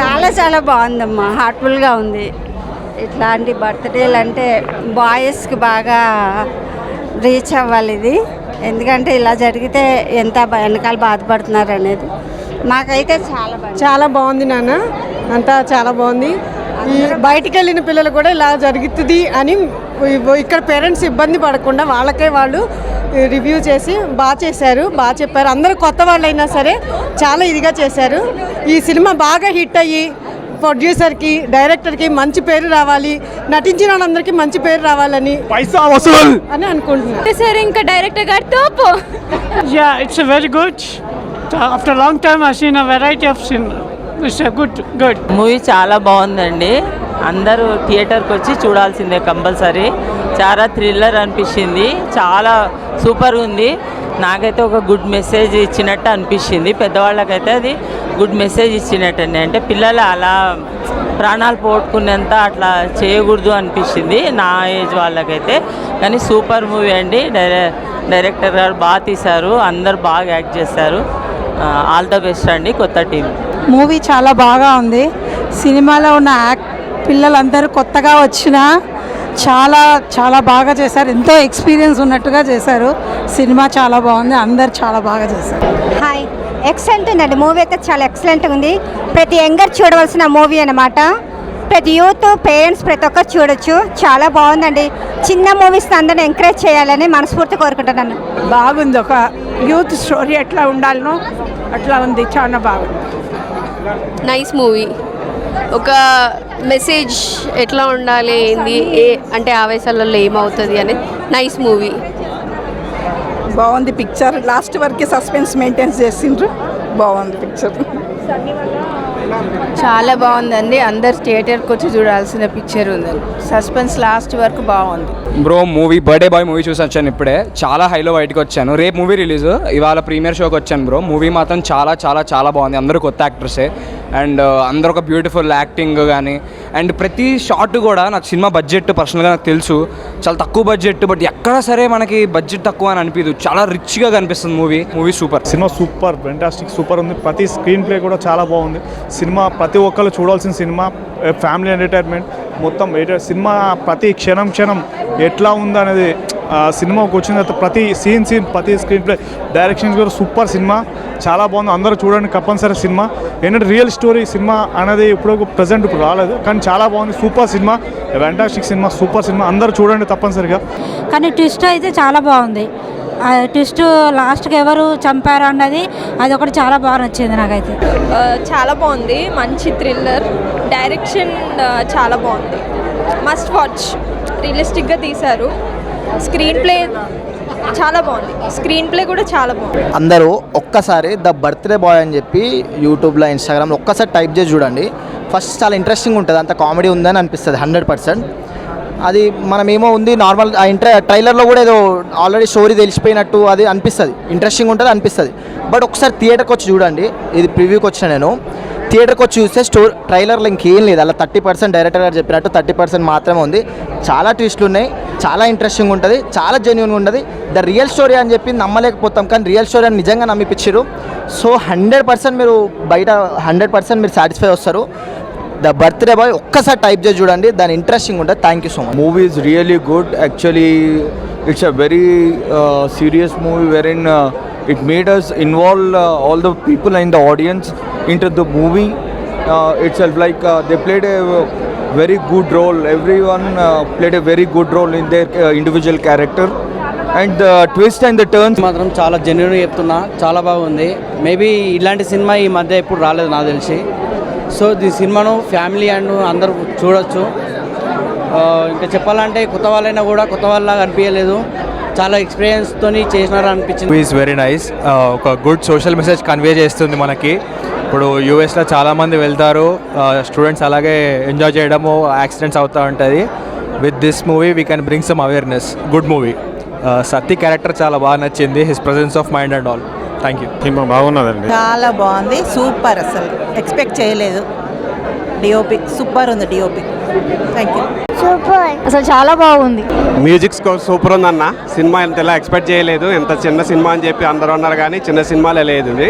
చాలా చాలా బాగుందమ్మా, హార్ట్ఫుల్గా ఉంది. ఇట్లాంటి బర్త్డేలు అంటే బాయ్స్కి బాగా రీచ్ అవ్వాలి ఇది. ఎందుకంటే ఇలా జరిగితే ఎంత వెనకాల బాధపడుతున్నారు అనేది. మాకైతే చాలా బాగుంది నాన్న, అంతా చాలా బాగుంది. ఈ బయటికి వెళ్ళిన పిల్లలు కూడా ఇలా జరుగుతుంది అని ఇక్కడ పేరెంట్స్ ఇబ్బంది పడకుండా వాళ్ళకే వాళ్ళు రివ్యూ చేసి బాగా చేశారు, బాగా చెప్పారు. అందరూ కొత్త వాళ్ళైనా సరే చాలా ఇదిగా చేశారు. ఈ సినిమా బాగా హిట్ అయ్యి ప్రొడ్యూసర్కి, డైరెక్టర్కి మంచి పేరు రావాలి, నటించిన వాళ్ళందరికీ మంచి పేరు రావాలని పైసా వసూల్ అని అనుకుంటున్నాను. సార్ ఇంకా డైరెక్టర్ గారు తోపు. Yeah, it's a very good. After a long time, I've seen a variety of cinema. It's a good. Movie చాలా బాగుందండి. అందరూ థియేటర్కి వచ్చి చూడాల్సిందే కంపల్సరీ. చాలా థ్రిల్లర్ అనిపించింది, చాలా సూపర్ ఉంది. నాకైతే ఒక గుడ్ మెసేజ్ ఇచ్చినట్టు అనిపించింది. పెద్దవాళ్ళకైతే అది గుడ్ మెసేజ్ ఇచ్చినట్టండి. అంటే పిల్లలు అలా ప్రాణాలు పోగొట్టుకునేంత అట్లా చేయకూడదు అనిపించింది నా ఏజ్ వాళ్ళకైతే. కానీ సూపర్ మూవీ అండి. డైరెక్టర్ గారు బాగా తీశారు, అందరు బాగా యాక్ట్ చేశారు. ఆల్ ద బెస్ట్ అండి కొత్త టీం. మూవీ చాలా బాగా ఉంది. సినిమాలో ఉన్న పిల్లలందరూ కొత్తగా వచ్చినా చాలా చాలా బాగా చేశారు. ఎంతో ఎక్స్పీరియన్స్ ఉన్నట్టుగా చేశారు. సినిమా చాలా బాగుంది, అందరు చాలా బాగా చేశారు. హాయ్, ఎక్సలెంట్ ఉందండి. మూవీ అయితే చాలా ఎక్సలెంట్గా ఉంది. ప్రతి యంగర్ చూడవలసిన మూవీ అన్నమాట. ప్రతి యూత్, పేరెంట్స్ ప్రతి ఒక్కరు చూడొచ్చు. చాలా బాగుందండి. చిన్న మూవీస్ని అందరిని ఎంకరేజ్ చేయాలని మనస్ఫూర్తి కోరుకుంటున్నాను. బాగుంది. ఒక యూత్ స్టోరీ ఎట్లా ఉండాలనో అట్లా ఉంది, చాలా బాగుంది. Nice movie. ఒక మెసేజ్ ఎట్లా ఉండాలి, ఏంది అంటే ఆవేశాలలో ఏమవుతుంది అనేది నైస్ మూవీ. బాగుంది పిక్చర్. లాస్ట్ వరకు సస్పెన్స్ మెయింటైన్ చేసిండ్రు. బాగుంది పిక్చర్. చాలా బాగుందండి. అందరు థియేటర్కి వచ్చి చూడాల్సిన పిక్చర్ ఉందండి. సస్పెన్స్ లాస్ట్ వరకు బాగుంది. Bro movie birthday boy movie చూసి వచ్చాను ఇప్పుడే. చాలా హైలో బయటకు వచ్చాను. రేపు మూవీ రిలీజ్, ఇవాళ ప్రీమియర్ షోకి వచ్చాను బ్రో. మూవీ మాత్రం చాలా చాలా చాలా బాగుంది. అందరూ కొత్త యాక్టర్సే అండ్ అందరూ ఒక బ్యూటిఫుల్ యాక్టింగ్ కానీ అండ్ ప్రతి షాట్ కూడా. నాకు సినిమా బడ్జెట్ పర్సనల్గా నాకు తెలుసు చాలా తక్కువ బడ్జెట్, బట్ ఎక్కడ సరే మనకి బడ్జెట్ తక్కువ అని అనిపించదు. చాలా రిచ్గా కనిపిస్తుంది movie super. Cinema super, fantastic, super ఉంది. ప్రతి స్క్రీన్ ప్లే కూడా చాలా బాగుంది. సినిమా ప్రతి ఒక్కరు చూడాల్సిన సినిమా. ఫ్యామిలీ ఎంటర్టైన్మెంట్ మొత్తం. సినిమా ప్రతి క్షణం ఎట్లా ఉందనేది సినిమాకి వచ్చిన తర్వాత ప్రతి సీన్ ప్రతి స్క్రీన్ ప్లే, డైరెక్షన్స్ కూడా సూపర్. సినిమా చాలా బాగుంది. అందరూ చూడండి కంపల్సరీ. సినిమా ఏంటంటే రియల్ స్టోరీ సినిమా అనేది ఇప్పుడు ప్రజెంట్ ఇప్పుడు రాలేదు, కానీ చాలా బాగుంది. Super cinema, fantastic cinema, super cinema. అందరూ చూడండి తప్పనిసరిగా. కానీ ట్విస్ట్ అయితే చాలా బాగుంది. ట్విస్ట్ లాస్ట్కి ఎవరు చంపారు అన్నది అది ఒకటి చాలా బాగా నచ్చింది నాకైతే. చాలా బాగుంది. మంచి థ్రిల్లర్, డైరెక్షన్ చాలా బాగుంది. Must watch. రియలిస్టిక్గా తీశారు. స్క్రీన్ ప్లే చాలా బాగుంది. స్క్రీన్ ప్లే కూడా చాలా బాగుంది. అందరూ ఒక్కసారి ద బర్త్డే బాయ్ అని చెప్పి యూట్యూబ్లో, ఇన్స్టాగ్రామ్లో ఒక్కసారి టైప్ చేసి చూడండి. ఫస్ట్ చాలా ఇంట్రెస్టింగ్ ఉంటుంది. అంత కామెడీ ఉందని అనిపిస్తుంది 100%. అది మనమేమో ఉంది నార్మల్ ట్రైలర్లో కూడా ఏదో ఆల్రెడీ స్టోరీ తెలిసిపోయినట్టు అది అనిపిస్తుంది. ఇంట్రెస్టింగ్ ఉంటుంది అనిపిస్తుంది. బట్ ఒకసారి థియేటర్కి వచ్చి చూడండి. ఇది ప్రివ్యూకి వచ్చిన నేను థియేటర్కి వచ్చి చూస్తే ట్రైలర్లో ఇంకేం లేదు. అలా 30% డైరెక్టర్ గారు చెప్పినట్టు 30% మాత్రమే ఉంది. చాలా ట్విస్టులు ఉన్నాయి, చాలా ఇంట్రెస్టింగ్ ఉంటుంది, చాలా జెన్యూన్గా ఉంటుంది. ద రియల్ స్టోరీ అని చెప్పి నమ్మలేకపోతాం, కానీ రియల్ స్టోరీ అని నిజంగా నమ్మిపించారు. సో 100% మీరు బయట 100% మీరు సాటిస్ఫై వస్తారు. ద బర్త్డే బాయ్ ఒక్కసారి టైప్ చేసి చూడండి, దాని ఇంట్రెస్టింగ్ ఉంటుంది. Thank you so much. Movie is really good. Actually it's a very serious movie వెరీన్ it made us involve all the people in the audience into the movie itself. Like they played a very good role. Everyone played a very good role in their individual character. And the twist and the turns మాత్రం చాలా జెన్యూన్గా చెప్తున్నా, చాలా బాగుంది. Maybe ఇలాంటి cinema ఈ మధ్య ఎప్పుడు రాలేదు నాకు తెలిసి. సో ఈ సినిమాను ఫ్యామిలీ అండ్ అందరూ చూడొచ్చు. ఇంకా చెప్పాలంటే కొత్త వాళ్ళైనా కూడా కొత్త వాళ్ళలాగా అనిపించలేదు. చాలా ఎక్స్పీరియన్స్తో చేసినారు అనిపించింది. Is very nice. ఒక గుడ్ సోషల్ మెసేజ్ కన్వే చేస్తుంది మనకి. ఇప్పుడు యూఎస్లో చాలామంది వెళ్తారు స్టూడెంట్స్, అలాగే ఎంజాయ్ చేయడము, యాక్సిడెంట్స్ అవుతూ ఉంటుంది. With this movie we can bring some awareness. Good movie. Satti character చాలా బాగా నచ్చింది. His presence of mind and all. Thank you. బాగున్నదండి. చాలా బాగుంది. సూపర్. అసలు ఎక్స్పెక్ట్ చేయలేదు. డిఓపి సూపర్ ఉంది డిఓపి. Thank you. అసలు చాలా బాగుంది. మ్యూజిక్ స్కోర్ సూపర్ ఉందన్న. సినిమా ఇంతలా ఎక్స్పెక్ట్ చేయలేదు, ఎంత చిన్న సినిమా అని చెప్పి అందరూ అన్నారు కానీ చిన్న సినిమాలే లేదు ఇది.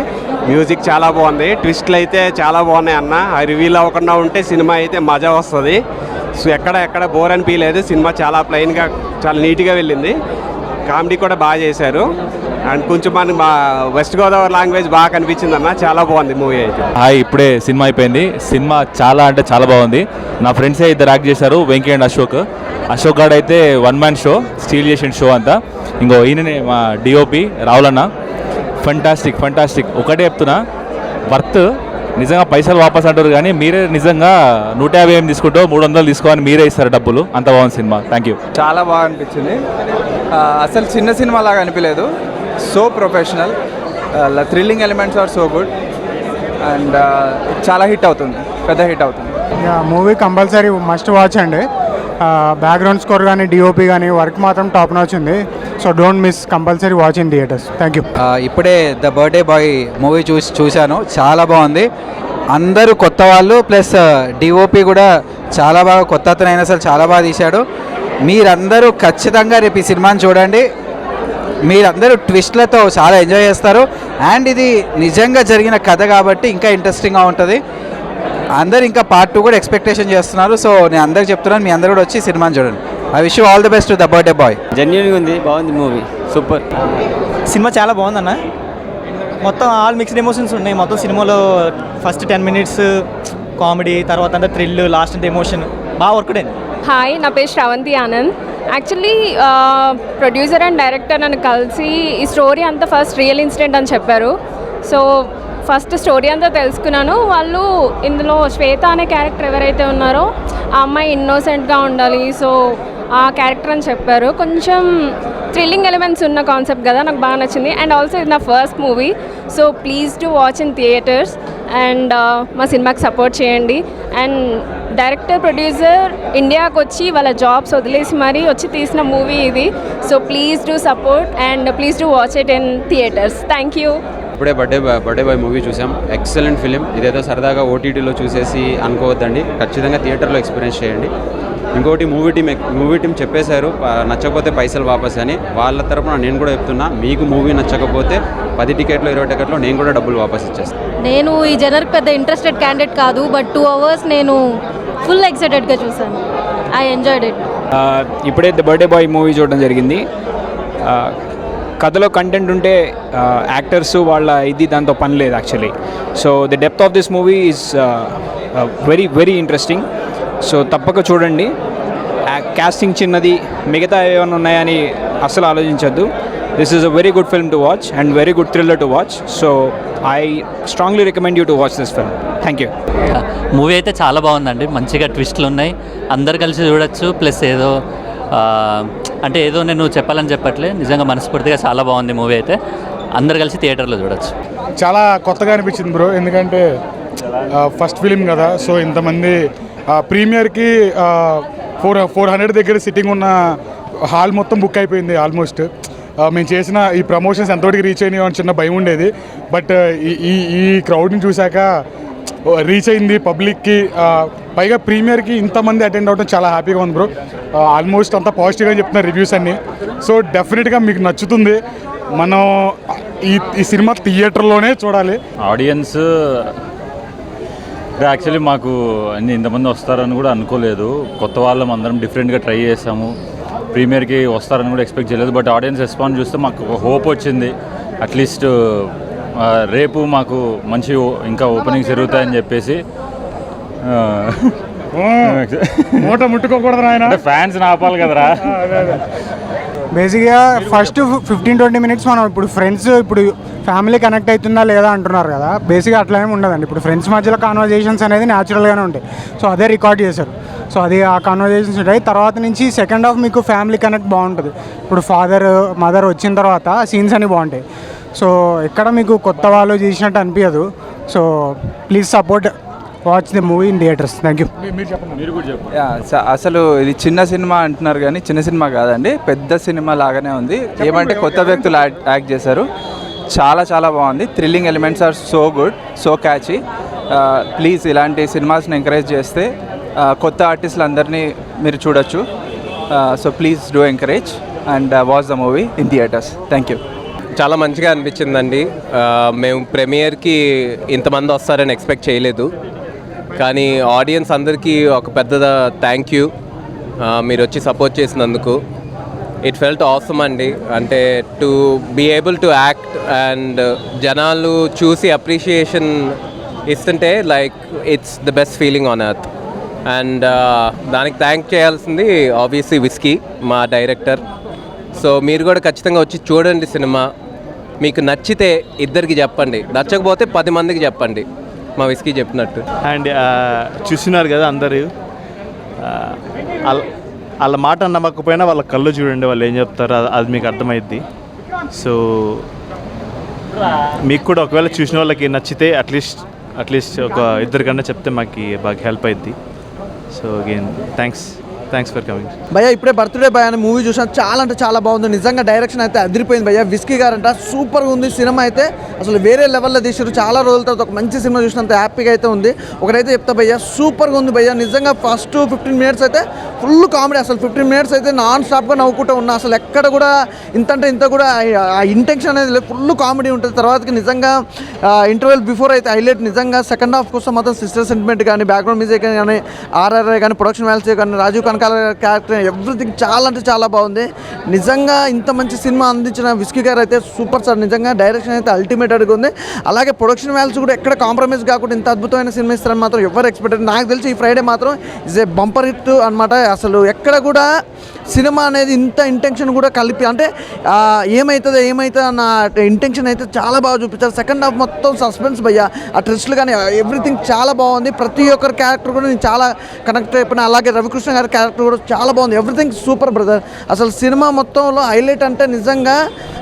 మ్యూజిక్ చాలా బాగుంది, ట్విస్ట్లు అయితే చాలా బాగున్నాయి అన్న. అవి రివీల్ అవ్వకుండా ఉంటే సినిమా అయితే మజా వస్తుంది. సో ఎక్కడ బోర్ అనిపించలేదు. సినిమా చాలా ప్లెయిన్గా చాలా నీట్గా వెళ్ళింది. కామెడీ కూడా బాగా చేశారు. అండ్ కొంచెం మనకి వెస్ట్ గోదావరి లాంగ్వేజ్ బాగా కనిపించింది అన్న. చాలా బాగుంది మూవీ అయితే. ఇప్పుడే సినిమా అయిపోయింది. సినిమా చాలా అంటే చాలా బాగుంది. నా ఫ్రెండ్సే ఇద్దరు యాక్ట్ చేశారు, వెంకీ అండ్ అశోక్ గారు అయితే వన్ మ్యాన్ షో స్టీల్ చేసిన షో అంతా. ఇంకో ఈయననే మా డిఓపి రావులన్న. ఫంటాస్టిక్. ఒకటే చెప్తున్నా, వర్త్. నిజంగా పైసలు వాపస్ అంటారు కానీ మీరే నిజంగా 150 తీసుకుంటూ 300 తీసుకోని మీరే ఇస్తారు డబ్బులు. అంత బాగుంది సినిమా. Thank you. చాలా బాగా అనిపించింది. అసలు చిన్న సినిమా లాగా అనిపించలేదు. So professional, thrilling elements are so good and చాలా హిట్ అవుతుంది, పెద్ద హిట్ అవుతుంది. మూవీ కంపల్సరీ మస్ట్ వాచ్ అండి. బ్యాక్గ్రౌండ్ స్కోర్ కానీ డిఓపి కానీ వర్క్ మాత్రం టాప్ నాచ్ ఉంది. So don't miss, compulsory watch in theatres. Thank you. ఇప్పుడే ద బర్త్డే బాయ్ మూవీ చూశాను, చాలా బాగుంది. అందరూ కొత్త వాళ్ళు, ప్లస్ డిఓపి కూడా చాలా బాగా, కొత్త అతనైనా అసలు చాలా బాగా తీశాడు. మీరందరూ ఖచ్చితంగా రేపు ఈ సినిమాని చూడండి. మీరందరూ ట్విస్ట్లతో చాలా ఎంజాయ్ చేస్తారు. అండ్ ఇది నిజంగా జరిగిన కథ కాబట్టి ఇంకా ఇంట్రెస్టింగ్గా ఉంటుంది. అందరు ఇంకా పార్ట్ 2 కూడా ఎక్స్పెక్టేషన్ చేస్తున్నారు. సో నేను అందరికి చెప్తున్నాను, మీ అందరూ కూడా వచ్చి సినిమాని చూడండి. I wish you all the best to the birthday bye. జెన్యూన్గా ఉంది, బాగుంది మూవీ, సూపర్. సినిమా చాలా బాగుందన్న. మొత్తం ఆల్ మిక్స్డ్ ఎమోషన్స్ ఉన్నాయి మొత్తం సినిమాలో. ఫస్ట్ 10 minutes కామెడీ, తర్వాత అంతా థ్రిల్, లాస్ట్ అంతా ఎమోషన్ బాగా వర్క్ అయింది. హాయ్, నా పేరు Sravanthi Anand. Actually producer and director నన్ను కలిసి ఈ స్టోరీ అంతా ఫస్ట్ రియల్ ఇన్సిడెంట్ అని చెప్పారు. సో ఫస్ట్ స్టోరీ అంతా తెలుసుకున్నాను. వాళ్ళు ఇందులో శ్వేత అనే క్యారెక్టర్ ఎవరైతే ఉన్నారో ఆ అమ్మాయి ఇన్నోసెంట్గా ఉండాలి, సో ఆ క్యారెక్టర్ అని చెప్పారు. కొంచెం థ్రిల్లింగ్ ఎలిమెంట్స్ ఉన్న కాన్సెప్ట్ కదా, నాకు బాగా నచ్చింది. అండ్ ఆల్సో ఇది నా first movie, so please to watch in theatres and మా సినిమాకి సపోర్ట్ చేయండి. అండ్ డైరెక్టర్ ప్రొడ్యూసర్ ఇండియాకి వచ్చి వాళ్ళ జాబ్స్ వదిలేసి మరీ వచ్చి తీసిన మూవీ ఇది. So please do support and please do watch it in theatres. Thank you. ఇప్పుడే బర్త్డే బాయ్ మూవీ చూసాం. Excellent film. ఇదేదో సరదాగా ఓటీటీలో చూసేసి అనుకోవద్దండి, ఖచ్చితంగా థియేటర్లో ఎక్స్పీరియన్స్ చేయండి. ఇంకోటి మూవీ టీం చెప్పేశారు నచ్చకపోతే పైసలు వాపస్ అని. వాళ్ళ తరపున నేను కూడా చెప్తున్నా, మీకు మూవీ నచ్చకపోతే 10 టికెట్లు 20 టికెట్లు నేను కూడా డబ్బులు వాపస్ ఇచ్చేస్తాను. నేను ఈ జనర్కి పెద్ద ఇంట్రెస్టెడ్ క్యాండిడేట్ కాదు, బట్ 2 hours నేను ఫుల్ ఎక్సైటెడ్గా చూసాను. I enjoyed it. ఇప్పుడే ద బర్త్డే బాయ్ మూవీ చూడడం జరిగింది. కథలో కంటెంట్ ఉంటే యాక్టర్స్ వాళ్ళ దాంతో పని లేదు actually. So the depth of this movie is very interesting. So తప్పక చూడండి. కాస్టింగ్ చిన్నది, మిగతా ఏమైనా ఉన్నాయని అసలు ఆలోచించద్దు. This is a very good film to watch and very good thriller to watch. So I strongly recommend you to watch this film. Thank you. Movie అయితే చాలా బాగుందండి, మంచిగా ట్విస్ట్లు ఉన్నాయి, అందరు కలిసి చూడొచ్చు. ప్లస్ ఏదో అంటే ఏదో నేను చెప్పాలని చెప్పట్లే, నిజంగా మనస్ఫూర్తిగా చాలా బాగుంది మూవీ అయితే. అందరు కలిసి థియేటర్లో చూడొచ్చు. చాలా కొత్తగా అనిపించింది బ్రో, ఎందుకంటే ఫస్ట్ ఫిలిం కదా. సో ఇంతమంది ప్రీమియర్కి 400 దగ్గర సిట్టింగ్ ఉన్న హాల్ మొత్తం బుక్ అయిపోయింది ఆల్మోస్ట్. మేము చేసిన ఈ ప్రమోషన్స్ ఎంతవరకు రీచ్ అయినాయో అని చిన్న భయం ఉండేది. బట్ ఈ క్రౌడ్ని చూశాక రీచ్ అయింది పబ్లిక్కి. పైగా ప్రీమియర్కి ఇంతమంది అటెండ్ అవ్వడం చాలా హ్యాపీగా ఉంది బ్రో. ఆల్మోస్ట్ అంతా పాజిటివ్గా చెప్తున్నారు రివ్యూస్ అన్నీ. సో డెఫినెట్గా మీకు నచ్చుతుంది. మనం ఈ సినిమా థియేటర్లోనే చూడాలి. ఆడియన్స్ యాక్చువల్లీ మాకు ఇంతమంది వస్తారని కూడా అనుకోలేదు. కొత్త వాళ్ళం అందరం డిఫరెంట్గా ట్రై చేసాము. ప్రీమియర్కి వస్తారని కూడా ఎక్స్పెక్ట్ చేయలేదు. బట్ ఆడియన్స్ రెస్పాన్స్ చూస్తే మాకు ఒక హోప్ వచ్చింది. అట్లీస్ట్ రేపు మాకు మంచి ఇంకా ఓపెనింగ్స్ జరుగుతాయని చెప్పేసి. మూట ముట్టుకోకూడదు ఆయన, ఫ్యాన్స్ ఆపాలి కదరా. బేసిక్గా ఫస్ట్ 15-20 minutes మనం ఇప్పుడు ఫ్రెండ్స్, ఇప్పుడు ఫ్యామిలీ కనెక్ట్ అవుతుందా లేదా అంటున్నారు కదా. బేసిక్గా అట్లా ఏమి ఉండదండి. ఇప్పుడు ఫ్రెండ్స్ మధ్యలో కాన్వర్జేషన్స్ అనేది న్యాచురల్గానే ఉంటాయి. సో అదే రికార్డ్ చేశారు. సో అది ఆ కాన్వర్జేషన్స్ ఉంటాయి. తర్వాత నుంచి సెకండ్ హాఫ్ మీకు ఫ్యామిలీ కనెక్ట్ బాగుంటుంది. ఇప్పుడు ఫాదర్ మదర్ వచ్చిన తర్వాత సీన్స్ అన్నీ బాగుంటాయి. సో ఎక్కడ మీకు కొత్త వాళ్ళు చేసినట్టు అనిపించదు. So please support watch the movie in theatres. Thank you. అసలు ఇది చిన్న సినిమా అంటున్నారు కానీ చిన్న సినిమా కాదండి, పెద్ద సినిమా లాగానే ఉంది. ఏమంటే కొత్త వ్యక్తులు యాక్ట్ చేశారు. చాలా చాలా బాగుంది. Thrilling elements are so good, so catchy. Please ఇలాంటి సినిమాస్ని ఎంకరేజ్ చేస్తే కొత్త ఆర్టిస్టులు అందరినీ మీరు చూడొచ్చు. So please do encourage and watch the movie in theatres. Thank you. చాలా మంచిగా అనిపించిందండి. మేము ప్రీమియర్కి ఇంతమంది వస్తారని ఎక్స్పెక్ట్ చేయలేదు, కానీ ఆడియన్స్ అందరికీ ఒక పెద్ద థ్యాంక్ యూ మీరు వచ్చి సపోర్ట్ చేసినందుకు. ఇట్ ఫెల్ట్ ఆసమ్ అండి. అంటే to be able to act and జనాలు చూసి అప్రిషియేషన్ ఇస్తుంటే like it's the best feeling on earth. And దానికి థ్యాంక్ చేయాల్సింది ఆబ్వియస్లీ విస్కీ, మా డైరెక్టర్. సో మీరు కూడా ఖచ్చితంగా వచ్చి చూడండి సినిమా. మీకు నచ్చితే ఇద్దరికి చెప్పండి, నచ్చకపోతే 10 మందికి చెప్పండి, మా విస్కీ చెప్పినట్టు. అండ్ చూస్తున్నారు కదా అందరూ, వాళ్ళ మాట నమ్మకపోయినా వాళ్ళ కళ్ళు చూడండి, వాళ్ళు ఏం చెప్తారో అది మీకు అర్థమైద్ది. సో మీకు కూడా ఒకవేళ చూసిన వాళ్ళకి నచ్చితే అట్లీస్ట్ ఒక ఇద్దరికన్నా చెప్తే మాకు బాగా హెల్ప్ అవుద్ది. So again thanks for coming. భయ్యా ఇప్పుడే బర్త్డే బాయ్ అనే మూవీ చూసాను, చాలా అంటే చాలా బాగుంది. నిజంగా డైరెక్షన్ అయితే అదిరిపోయింది భయ్యా. విస్కీ గారంట సూపర్గా ఉంది. సినిమా అయితే అసలు వేరే లెవెల్లో తీసారు. చాలా రోజుల తర్వాత ఒక మంచి సినిమా చూసినంత హ్యాపీగా అయితే ఉంది. ఒకటైతే చెప్తా భయ్యా, సూపర్గా ఉంది భయ్యా. నిజంగా ఫస్ట్ 15 మినిట్స్ అయితే ఫుల్ కామెడీ. అసలు 15 మినిట్స్ అయితే నాన్ స్టాప్గా నవ్వుకుంటూ ఉన్నా. అసలు ఎక్కడ కూడా ఇంత కూడా ఆ ఇంటెన్షన్ అనేది లేదు, ఫుల్ కామెడీ ఉంటుంది. తర్వాతకి నిజంగా ఇంటర్వెల్ బిఫోర్ అయితే హైలైట్. నిజంగా సెకండ్ హాఫ్ కోసం మాత్రం సిస్టర్ సెంటిమెంట్ కానీ, బ్యాక్గ్రౌండ్ మ్యూజిక్ కానీ, ఆర్ఆర్ఐ కానీ, ప్రొడక్షన్ వాల్యూస్ కానీ, రాజీవ్ కనకాల క్యారెక్టర్, ఎవ్రీథింగ్ చాలా అంటే చాలా బాగుంది. నిజంగా ఇంత మంచి సినిమా అందించిన విస్కీ గారు అయితే సూపర్ సార్. నిజంగా డైరెక్షన్ అయితే అల్టిమేటెడ్గా ఉంది. అలాగే ప్రొడక్షన్ వాల్యూస్ కూడా ఎక్కడ కాంప్రమైజ్ కాకుండా ఇంత అద్భుతమైన సినిమా ఇస్తారని మాత్రం ఎవరు ఎక్స్పెక్టెడ్. నాకు తెలిసి ఈ ఫ్రైడే మాత్రం ఇస్ ఏ బంపర్ హిట్ అనమాట. అసలు ఎక్కడ కూడా సినిమా అనేది ఇంత ఇంటెన్షన్ కూడా కలిపి, అంటే ఏమవుతుందో అన్న ఇంటెన్షన్ అయితే చాలా బాగా చూపించారు. సెకండ్ హాఫ్ మొత్తం సస్పెన్స్ భయ్యా. ఆ ట్విస్ట్లు కానీ ఎవ్రీథింగ్ చాలా బాగుంది. ప్రతి ఒక్కరి క్యారెక్టర్ కూడా నేను చాలా కనెక్ట్ అయిపోయినా. అలాగే రవికృష్ణ గారి క్యారెక్టర్ కూడా చాలా బాగుంది. Everything super brother. అసలు సినిమా మొత్తంలో హైలైట్ అంటే నిజంగా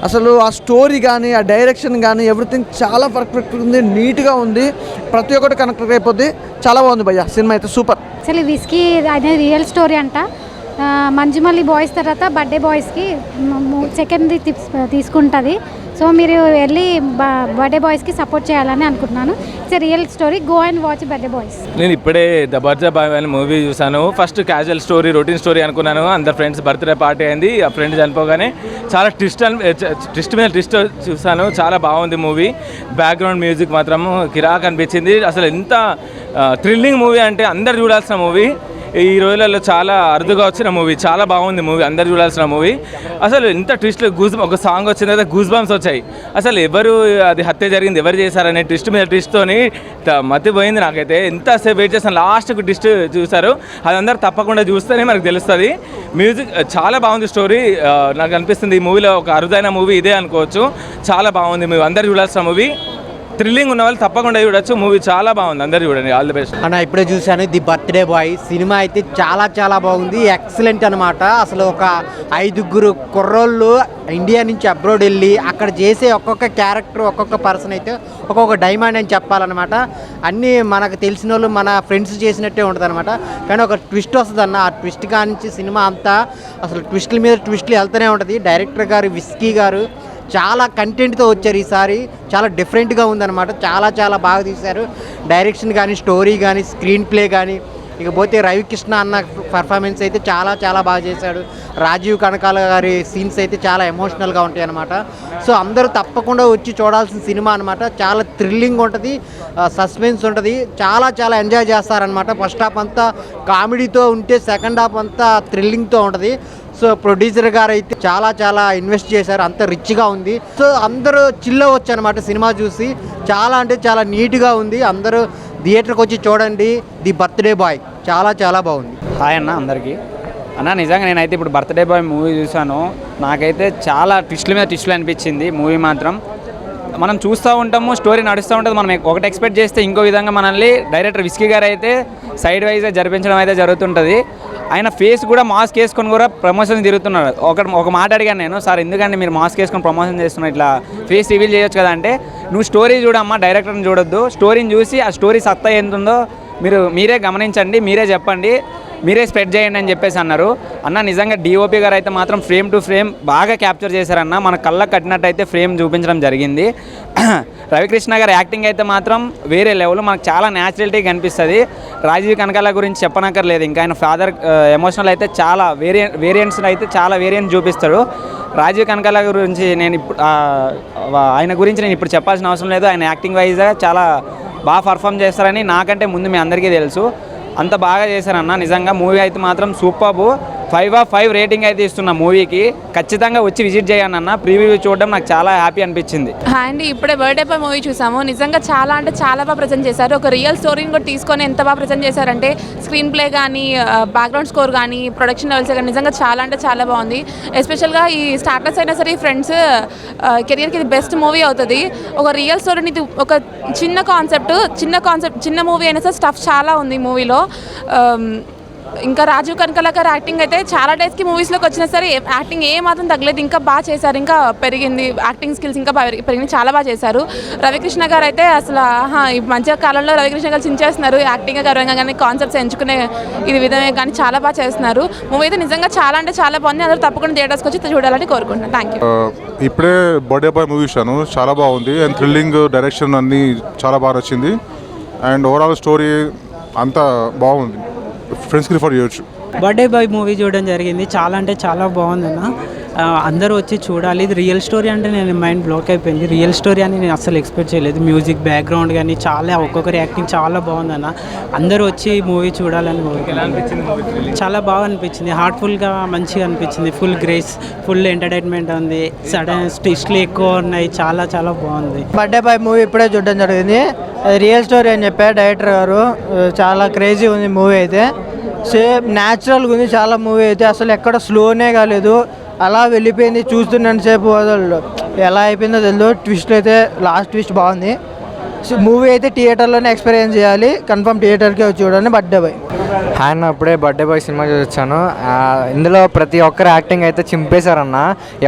అసలు ఆ స్టోరీ కానీ, ఆ డైరెక్షన్ కానీ ఎవ్రీథింగ్ చాలా పర్ఫెక్ట్ ఉంది, నీట్గా ఉంది. ప్రతి ఒక్కటి కనెక్ట్ అయిపోద్ది. చాలా బాగుంది భయ్యా. సినిమా అయితే సూపర్. అసలు విస్కీ అనేది రియల్ స్టోరీ అంట. మంజుమల్లి బాయ్స్ తర్వాత బర్త్డే బాయ్స్కి సెకండ్ తీసుకుంటుంది. సో మీరు వెళ్ళి బర్త్డే బాయ్స్కి సపోర్ట్ చేయాలని అనుకుంటున్నాను. It's real story. Go and watch birthday boys. నేను ఇప్పుడే ద బర్త్డే బాయ్ అనే మూవీ చూసాను. First casual story, routine story అనుకున్నాను. అందరు ఫ్రెండ్స్ బర్త్డే పార్టీ అయింది. ఆ ఫ్రెండ్ చనిపోగానే చాలా ట్విస్ట్ మీద ట్విస్ట్ చూసాను. చాలా బాగుంది మూవీ. బ్యాక్గ్రౌండ్ మ్యూజిక్ మాత్రం కిరాక్ అనిపించింది. అసలు ఎంత థ్రిల్లింగ్ మూవీ అంటే అందరు చూడాల్సిన మూవీ. ఈ రోజులలో చాలా అరుదుగా వచ్చిన మూవీ. చాలా బాగుంది మూవీ, అందరు చూడాల్సిన మూవీ. అసలు ఎంత ట్విస్ట్లు, ఒక సాంగ్ వచ్చిన తర్వాత గూస్ బంప్స్ వచ్చాయి. అసలు ఎవరు అది హత్య జరిగింది, ఎవరు చేశారనే ట్విస్ట్ మీద ట్విస్ట్తోని మతిపోయింది నాకైతే. ఎంతసేపు వెయిట్ చేస్తాను, లాస్ట్కి ట్విస్ట్ చూశారు. అది అందరు తప్పకుండా చూస్తేనే మనకు తెలుస్తుంది. మ్యూజిక్ చాలా బాగుంది. స్టోరీ నాకు అనిపిస్తుంది ఈ మూవీలో ఒక అరుదైన మూవీ ఇదే అనుకోవచ్చు. చాలా బాగుంది మూవీ, అందరు చూడాల్సిన మూవీ. థ్రిల్లింగ్ ఉన్న వాళ్ళు తప్పకుండా చూడొచ్చు. మూవీ చాలా బాగుంది, అందరు చూడండి. ఆల్ ది బెస్ట్ అన్న. ఇప్పుడే చూశాను ది బర్త్డే బాయ్ సినిమా అయితే చాలా బాగుంది. ఎక్సలెంట్ అనమాట. అసలు ఒక 5 కుర్రోళ్ళు ఇండియా నుంచి అబ్రాడ్ వెళ్ళి అక్కడ చేసే ఒక్కొక్క క్యారెక్టర్, ఒక్కొక్క పర్సన్ అయితే ఒక్కొక్క డైమండ్ అని చెప్పాలన్నమాట. అన్నీ మనకు తెలిసిన వాళ్ళు, మన ఫ్రెండ్స్ చేసినట్టే ఉంటుంది అనమాట. కానీ ఒక ట్విస్ట్ వస్తుంది అన్న. ఆ ట్విస్ట్ కానించి సినిమా అంతా అసలు ట్విస్టుల మీద ట్విస్టులు వెళ్తూనే ఉంటుంది. డైరెక్టర్ గారు విస్కీ గారు చాలా కంటెంట్తో వచ్చారు ఈసారి. చాలా డిఫరెంట్గా ఉందన్నమాట. చాలా బాగా తీశారు. డైరెక్షన్ కానీ, స్టోరీ కానీ, స్క్రీన్ ప్లే కానీ. ఇకపోతే రవికృష్ణ అన్న పర్ఫార్మెన్స్ అయితే చాలా బాగా చేశాడు. రాజీవ్ కనకాల గారి సీన్స్ అయితే చాలా ఎమోషనల్గా ఉంటాయి అన్నమాట. సో అందరూ తప్పకుండా వచ్చి చూడాల్సిన సినిమా అనమాట. చాలా థ్రిల్లింగ్ ఉంటుంది, సస్పెన్స్ ఉంటుంది. చాలా ఎంజాయ్ చేస్తారనమాట. ఫస్ట్ హాఫ్ అంతా కామెడీతో ఉంటే సెకండ్ హాఫ్ అంతా థ్రిల్లింగ్తో ఉంటుంది. సో ప్రొడ్యూసర్ గారు అయితే చాలా ఇన్వెస్ట్ చేశారు. అంత రిచ్గా ఉంది. సో అందరూ చిల్ అవ్వచ్చు అనమాట సినిమా చూసి. చాలా నీట్గా ఉంది. అందరూ థియేటర్కి వచ్చి చూడండి ది బర్త్డే బాయ్. చాలా బాగుంది. హాయ్ అన్న అందరికీ. అన్న నిజంగా నేనైతే ఇప్పుడు బర్త్డే బాయ్ మూవీ చూసాను. నాకైతే చాలా ట్విస్టుల మీద ట్విస్టులు అనిపించింది మూవీ మాత్రం. మనం చూస్తూ ఉంటాము, స్టోరీ నడుస్తూ ఉంటుంది. మనం ఒకటి ఎక్స్పెక్ట్ చేస్తే ఇంకో విధంగా మనల్ని డైరెక్టర్ విస్కీ గారు అయితే సైడ్ వైజ్గా జరిపించడం అయితే జరుగుతుంటుంది. ఆయన ఫేస్ కూడా మాస్క్ వేసుకొని కూడా ప్రమోషన్ తిరుగుతున్నారు. ఒక మాట అడిగాను నేను, సార్ ఎందుకంటే మీరు మాస్క్ వేసుకొని ప్రమోషన్ చేస్తున్నారు, ఇట్లా ఫేస్ రివీల్ చేయొచ్చు కదా అంటే, నువ్వు స్టోరీ చూడమ్మా, డైరెక్టర్ని చూడొద్దు. స్టోరీని చూసి ఆ స్టోరీ సత్తా ఎంత ఉందో మీరే గమనించండి, మీరే చెప్పండి. మీరే స్ప్రెడ్ చేయండి అని చెప్పేసి అన్నారు. అన్న నిజంగా డిఓపి గారు అయితే మాత్రం ఫ్రేమ్ టు ఫ్రేమ్ బాగా క్యాప్చర్ చేశారన్న. మన కళ్ళకు కట్టినట్టయితే ఫ్రేమ్ చూపించడం జరిగింది. రవికృష్ణ గారి యాక్టింగ్ అయితే మాత్రం వేరే లెవెల్, మనకు చాలా న్యాచురలిటీ కనిపిస్తుంది. రాజీవ్ కనకాల గురించి చెప్పనక్కర్లేదు, ఇంకా ఆయన ఫాదర్ ఎమోషనల్ అయితే చాలా వేరియంట్స్ అయితే చాలా వేరియంట్స్ చూపిస్తాడు. రాజీవ్ కనకాల గురించి నేను ఇప్పుడు ఆయన గురించి నేను ఇప్పుడు చెప్పాల్సిన అవసరం లేదు. ఆయన యాక్టింగ్ వైజ్గా చాలా బాగా పర్ఫామ్ చేస్తారని నాకంటే ముందు మీ అందరికీ తెలుసు. అంత బాగా చేశారన్న. నిజంగా మూవీ అయితే మాత్రం సూపర్బ్. 5/5 రేటింగ్ అయితే ఇస్తున్న మూవీకి. ఖచ్చితంగా వచ్చి విజిట్ చేయండి అన్న. ప్రీవ్యూ చూడడం నాకు చాలా హ్యాపీ అనిపించింది. అండ్ ఇప్పుడే బర్త్డే బాయ్ మూవీ చూసాము. నిజంగా చాలా అంటే చాలా బాగా ప్రజెంట్ చేశారు. ఒక రియల్ స్టోరీని కూడా తీసుకొని ఎంత బాగా ప్రజెంట్ చేశారంటే స్క్రీన్ ప్లే కానీ, బ్యాక్గ్రౌండ్ స్కోర్ కానీ, ప్రొడక్షన్ లెవెల్స్ కానీ నిజంగా చాలా అంటే చాలా బాగుంది. ఎస్పెషల్గా ఈ స్టార్టర్స్ అయినా సరే ఫ్రెండ్స్ కెరియర్కి ఇది బెస్ట్ మూవీ అవుతుంది. ఒక రియల్ స్టోరీని, ఒక చిన్న కాన్సెప్ట్, చిన్న మూవీ అయినా సరే స్టఫ్ చాలా ఉంది మూవీలో. ఇంకా రాజీవ్ కనకాల గారు యాక్టింగ్ అయితే చాలా డేస్కి మూవీస్లోకి వచ్చినా సరే యాక్టింగ్ ఏ మాత్రం తగ్గలేదు. ఇంకా బాగా చేశారు, ఇంకా పెరిగింది యాక్టింగ్ స్కిల్స్, ఇంకా పెరిగింది, చాలా బాగా చేశారు. రవికృష్ణ గారు అయితే అసలు ఈ మంచి కాలంలో రవికృష్ణ గారు చించేస్తున్నారు. యాక్టింగ్ గర్వంగా కానీ, కాన్సెప్ట్స్ ఎంచుకునే ఇది విధమే కానీ చాలా బాగా చేస్తున్నారు. మూవీ అయితే నిజంగా చాలా అంటే చాలా బాగుంది. అందరూ తప్పకుండా థియేటర్స్కి వచ్చి చూడాలని కోరుకుంటున్నాను. Thank you. ఇప్పుడే బర్త్డే బాయ్ మూవీ చూశాను, చాలా బాగుంది. అండ్ థ్రిల్లింగ్, డైరెక్షన్ అన్నీ చాలా బాగా నచ్చింది. అండ్ ఓవరాల్ స్టోరీ అంతా బాగుంది, ఫ్రెండ్స్కి రిఫర్ చేయొచ్చు. బర్త్డే బాయ్ మూవీ చూడడం జరిగింది. చాలా అంటే చాలా బాగుందన్న. అందరూ వచ్చి చూడాలి. ఇది రియల్ స్టోరీ అంటే నేను మైండ్ బ్లాక్ అయిపోయింది. రియల్ స్టోరీ అని నేను అసలు ఎక్స్పెక్ట్ చేయలేదు. మ్యూజిక్, బ్యాక్గ్రౌండ్ కానీ చాలా, ఒక్కొక్కరి యాక్టింగ్ చాలా బాగుందన్న. అందరూ వచ్చి మూవీ చూడాలని కోరుకుంటున్నాను. చాలా బాగా అనిపించింది. హార్ట్ఫుల్గా మంచిగా అనిపించింది. ఫుల్ గ్రేస్, ఫుల్ ఎంటర్టైన్మెంట్ ఉంది. సడన్ ట్విస్ట్లు ఎక్కువ ఉన్నాయి. చాలా చాలా బాగుంది. బర్త్డే బాయ్ మూవీ ఇప్పుడే చూడడం జరిగింది. రియల్ స్టోరీ అని చెప్పారు డైరెక్టర్ గారు. చాలా క్రేజీ ఉంది మూవీ అయితే. సేమ్ న్యాచురల్గా ఉంది చాలా మూవీ అయితే. అసలు ఎక్కడ స్లోనే కాలేదు, అలా వెళ్ళిపోయింది. చూస్తున్నంత సేపు వదలడు. ఎలా అయిపోయిందో తెలియదు. ట్విస్ట్ అయితే లాస్ట్ ట్విస్ట్ బాగుంది. మూవీ అయితే థియేటర్లోనే ఎక్స్పీరియన్స్ చేయాలి. కన్ఫర్మ్ థియేటర్కే వచ్చి చూడండి బర్త్డే బాయ్. ఆయన అప్పుడే బర్త్డే బాయ్ సినిమా చూసొచ్చాను. ఇందులో ప్రతి ఒక్కరు యాక్టింగ్ అయితే చింపేశారన్న.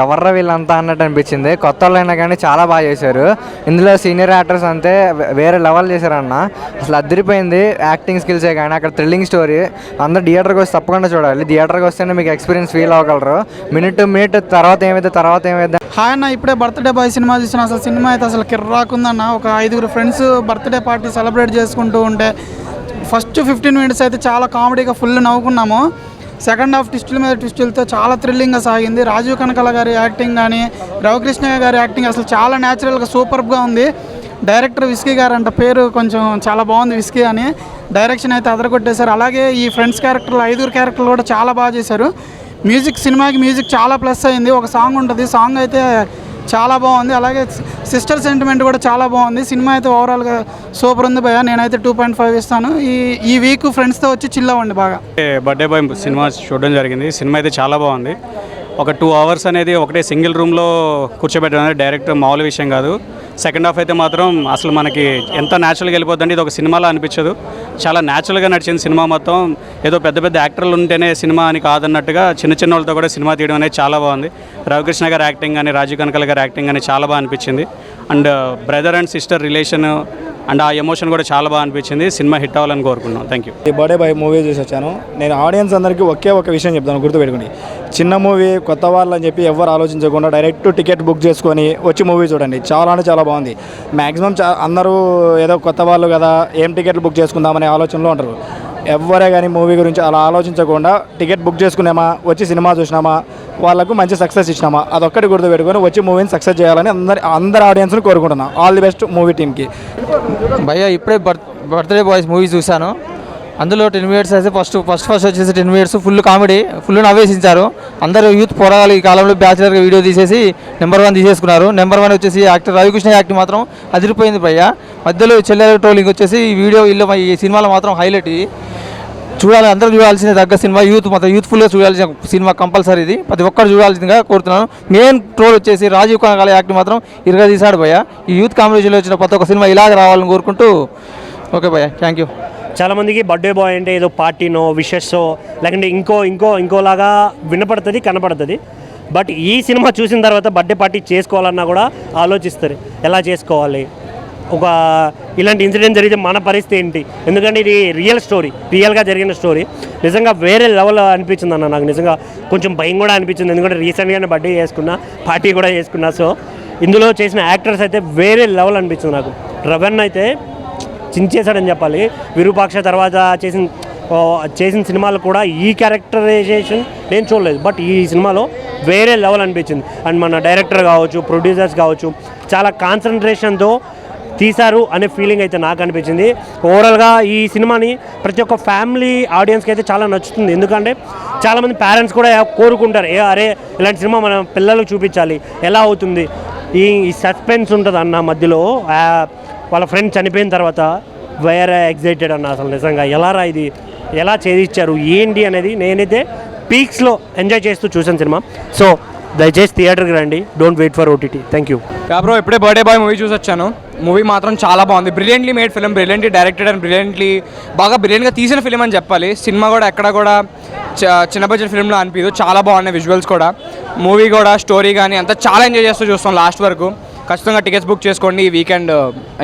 ఎవర్రా వీళ్ళంతా అన్నట్టు అనిపించింది. కొత్త వాళ్ళైనా కానీ చాలా బాగా చేశారు. ఇందులో సీనియర్ యాక్టర్స్ అంతే వేరే లెవెల్ చేశారన్న. అసలు అదిరిపోయింది యాక్టింగ్ స్కిల్సే కానీ, అక్కడ థ్రిల్లింగ్ స్టోరీ. అందరూ థియేటర్కి వస్తే తప్పకుండా చూడాలి. థియేటర్కి వస్తేనే మీకు ఎక్స్పీరియన్స్ ఫీల్ అవ్వగలరు. మినిట్ తర్వాత ఏమైతే హాయ్ అన్న, ఇప్పుడే బర్త్డే బాయ్ సినిమా చూసిన. అసలు సినిమా అయితే అసలు కిర్రాకుందన్న. ఒక 5 ఫ్రెండ్స్ బర్త్డే పార్టీ సెలబ్రేట్ చేసుకుంటూ ఉంటే ఫస్ట్ 15 మినిట్స్ అయితే చాలా కామెడీగా ఫుల్ నవ్వుకున్నాము. సెకండ్ హాఫ్ ట్విస్టుల మీద ట్విస్టులతో చాలా థ్రిల్లింగ్గా సాగింది. రాజీవ్ కనకాల గారి యాక్టింగ్ కానీ, రవికృష్ణ గారి యాక్టింగ్ అసలు చాలా న్యాచురల్గా సూపర్గా ఉంది. డైరెక్టర్ విస్కీ గారు అంట, పేరు కొంచెం చాలా బాగుంది విస్కీ అని. డైరెక్షన్ అయితే అదరగొట్టేశారు. అలాగే ఈ ఫ్రెండ్స్ క్యారెక్టర్లు 5 క్యారెక్టర్లు కూడా చాలా బాగా చేశారు. సినిమాకి మ్యూజిక్ చాలా ప్లస్ అయింది. ఒక సాంగ్ ఉంటుంది, సాంగ్ అయితే చాలా బాగుంది. అలాగే సిస్టర్ సెంటిమెంట్ కూడా చాలా బాగుంది. సినిమా అయితే ఓవరాల్గా సూపర్ ఉంది భయ్య. నేనైతే 2.5 ఇస్తాను. ఈ వీక్ ఫ్రెండ్స్తో వచ్చి చిల్ అవ్వండి బాగా. బర్త్డే బాయ్ సినిమా చూడడం జరిగింది. సినిమా అయితే చాలా బాగుంది. ఒక 2 అవర్స్ అనేది ఒకటే సింగిల్ రూమ్లో కూర్చోబెట్టడం అనేది డైరెక్ట్ మామూలు విషయం కాదు. సెకండ్ హాఫ్ అయితే మాత్రం అసలు మనకి ఎంత న్యాచురల్గా వెళ్ళిపోద్దండి. ఇది ఒక సినిమాలో అనిపించదు. చాలా న్యాచురల్గా నడిచింది సినిమా మొత్తం. ఏదో పెద్ద పెద్ద యాక్టర్లు ఉంటేనే సినిమా అని కాదన్నట్టుగా చిన్న వాళ్ళతో కూడా సినిమా తీయడం అనేది చాలా బాగుంది. రవికృష్ణ గారి యాక్టింగ్ కానీ, రాజీవ్ కనకాల గారి యాక్టింగ్ కానీ చాలా బాగా అనిపించింది. And brother and sister relation and ఆ ఎమోషన్ కూడా చాలా బాగా అనిపించింది. సినిమా హిట్ అవ్వాలని కోరుకున్నాం. Thank you. ఈ బర్త్డే బాయ్ మూవీ చూసి వచ్చాను. నేను ఆడియన్స్ అందరికీ ఒక విషయం చెప్తాను, గుర్తుపెట్టుకోండి. చిన్న మూవీ, కొత్త వాళ్ళు అని చెప్పి ఎవరు ఆలోచించకుండా డైరెక్ట్ టికెట్ బుక్ చేసుకొని వచ్చి మూవీ చూడండి. చాలా అంటే చాలా బాగుంది. మ్యాక్సిమం అందరూ ఏదో కొత్త వాళ్ళు కదా, ఏం టికెట్లు బుక్ చేసుకుందామనే ఆలోచనలో ఉంటారు. ఎవరే కానీ మూవీ గురించి అలా ఆలోచించకుండా టికెట్ బుక్ చేసుకున్నామా, వచ్చి సినిమా చూసినామా, వాళ్ళకు మంచి సక్సెస్ ఇచ్చినామా, అదొక్కటి గుర్తుపెట్టుకొని వచ్చి మూవీని సక్సెస్ చేయాలని అందరి ఆడియన్స్ని కోరుకుంటున్నాను. ఆల్ ది బెస్ట్ మూవీ టీమ్కి. భయ్య ఇప్పుడే బర్త్డే బాయ్స్ మూవీ చూశాను. అందులో 10 మినిట్స్ అయితే ఫస్ట్ వచ్చేసి 10 మినిట్స్ ఫుల్ కామెడీ, ఫుల్ నవ్వేసించారు. అందరూ యూత్ పోరాలి ఈ కాలంలో బ్యాచిలర్గా వీడియో తీసేసి నెంబర్ 1 తీసేసుకున్నారు. నెంబర్ 1 వచ్చేసి యాక్టర్ రవికృష్ణ యాక్టింగ్ మాత్రం అదిరిపోయింది భయ్య. మధ్యలో చెల్లెల ట్రోలింగ్ వచ్చేసి ఈ వీడియో ఈ సినిమాలో మాత్రం హైలైట్. చూడాలి, అందరూ చూడాల్సిన తగ్గ సినిమా. యూత్ఫుల్గా చూడాల్సిన సినిమా కంపల్సరీ. ఇది ప్రతి ఒక్కరు చూడాల్సిందిగా కోరుతున్నాను. మెయిన్ ట్రోల్ వచ్చేసి రాజీవ్ కనకాల యాక్టింగ్ మాత్రం ఇరుగా తీశాడు భయ్య. ఈ యూత్ కాంబినేషన్లో వచ్చిన ప్రతి ఒక్క సినిమా ఇలాగ రావాలని కోరుకుంటూ ఓకే భయ్య, థ్యాంక్ యూ. చాలామందికి బర్త్డే బాయ్ అంటే ఏదో పార్టీనో, విషెస్సో, లేకుంటే ఇంకోలాగా వినపడుతుంది, కనపడుతుంది. బట్ ఈ సినిమా చూసిన తర్వాత బర్త్డే పార్టీ చేసుకోవాలన్నా కూడా ఆలోచిస్తారు, ఎలా చేసుకోవాలి, ఒక ఇలాంటి ఇన్సిడెంట్ జరిగితే మన పరిస్థితి ఏంటి, ఎందుకంటే ఇది రియల్గా జరిగిన స్టోరీ. నిజంగా వేరే లెవెల్ అనిపించింది అన్న. నాకు నిజంగా కొంచెం భయం కూడా అనిపించింది, ఎందుకంటే రీసెంట్గానే బర్త్డే చేసుకున్నా, పార్టీ కూడా చేసుకున్నా. సో ఇందులో చేసిన యాక్టర్స్ అయితే వేరే లెవెల్ అనిపించింది నాకు. రవణ్ అయితే చించేశాడని చెప్పాలి. విరూపాక్ష తర్వాత చేసిన సినిమాలు కూడా ఈ క్యారెక్టరైజేషన్ నేను చూడలేదు, బట్ ఈ సినిమాలో వేరే లెవెల్ అనిపించింది. అండ్ మన డైరెక్టర్ కావచ్చు, ప్రొడ్యూసర్స్ కావచ్చు, చాలా కాన్సన్ట్రేషన్తో తీశారు అనే ఫీలింగ్ అయితే నాకు అనిపించింది. ఓవరాల్గా ఈ సినిమాని ప్రతి ఒక్క ఫ్యామిలీ ఆడియన్స్కి అయితే చాలా నచ్చుతుంది, ఎందుకంటే చాలామంది పేరెంట్స్ కూడా కోరుకుంటారు, అరే ఇలాంటి సినిమా మన పిల్లలకు చూపించాలి, ఎలా అవుతుంది, ఈ సస్పెన్స్ ఉంటుంది అన్న. మధ్యలో వాళ్ళ ఫ్రెండ్ చనిపోయిన తర్వాత వేరే ఎగ్జైటెడ్ అన్న. అసలు నిజంగా ఎలా చేయించారు ఏంటి అనేది నేనైతే పీక్స్లో ఎంజాయ్ చేస్తూ చూసాను సినిమా. సో దయచేసి థియేటర్కి రండి, don't wait for OTT. Thank you. Bro ఇప్పుడే బర్త్డే బాయ్ మూవీ చూసి వచ్చాను. మూవీ మాత్రం చాలా బాగుంది. Brilliantly made film, brilliantly directed and బ్రిలియంట్గా తీసిన ఫిలిం అని చెప్పాలి. సినిమా కూడా ఎక్కడ కూడా చిన్న బడ్జెట్ ఫిల్మ్లో అనిపించదు, చాలా బాగున్నాయి విజువల్స్ కూడా. మూవీ కూడా స్టోరీ కానీ అంతా చాలా ఎంజాయ్ చేస్తూ చూస్తాం లాస్ట్ వరకు. ఖచ్చితంగా టికెట్స్ బుక్ చేసుకోండి, ఈ వీకెండ్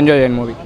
ఎంజాయ్ చేయండి మూవీ.